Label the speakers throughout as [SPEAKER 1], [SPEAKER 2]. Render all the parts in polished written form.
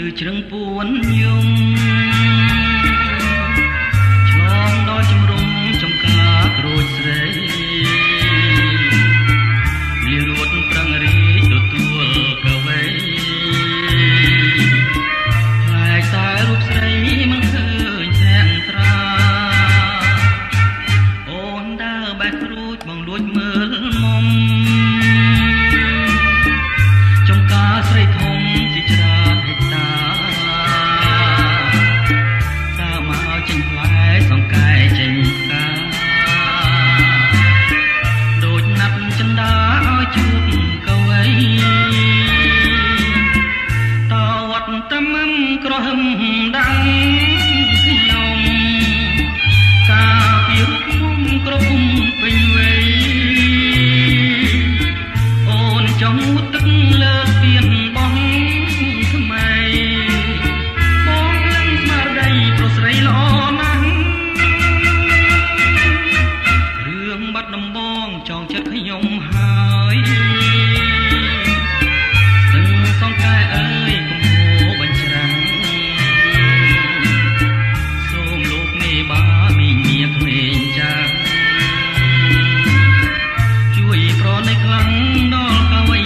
[SPEAKER 1] លឺជ្រឹងពួនយំឆ្លងដល់ជំរំចំការក្រូចស្រីលីរួតប្រឹងរីកទទួលកវីផ្លែកតែរូបស្រីមិនឃើញแสงត្រាអូនដើរបែកក្រូចបងលួចមើលមុំចំការស្រីធំជាច្រើនហិចតាដើរមកចេញផ្លែសង្កែចេញផ្កាដូចណាត់ចិន្តាឲ្យជួបកវីតវត្តត្មឹមក្រហមដាំងខ្ញុំការពីរូបមុំក្រពុំពេញវ័យអូនចង់ទឹកលើស្ពានបងថ្មីបងឡើងស្មារតីប្រុសស្រីល្អណាស់រឿងបាត់ដំបងចងចិត្តខ្ញុំហើយទាំងសង្កែអើយកុំហូរបញ្ច្រាំងសូមលោកមេបាមីងមាក្មេងចាស់ជួយប្រណីខ្លាំងដល់កវី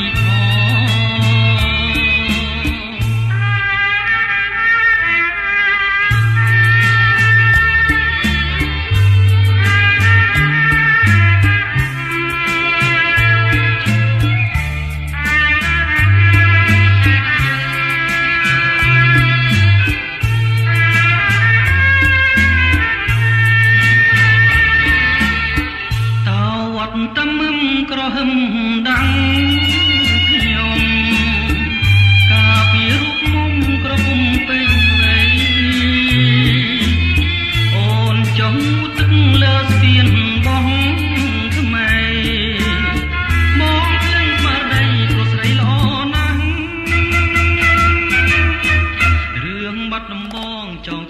[SPEAKER 1] ត្មឹមក្រហមដាំងខ្ញុំការពីរូបមុំក្រពុំពេញវ័យអូនចង់ទឹកលើស្ពានបងថ្មីមកឡើងស្មារតីប្រុសស្រីល្អណាស់រឿងបាត់ដំបងចង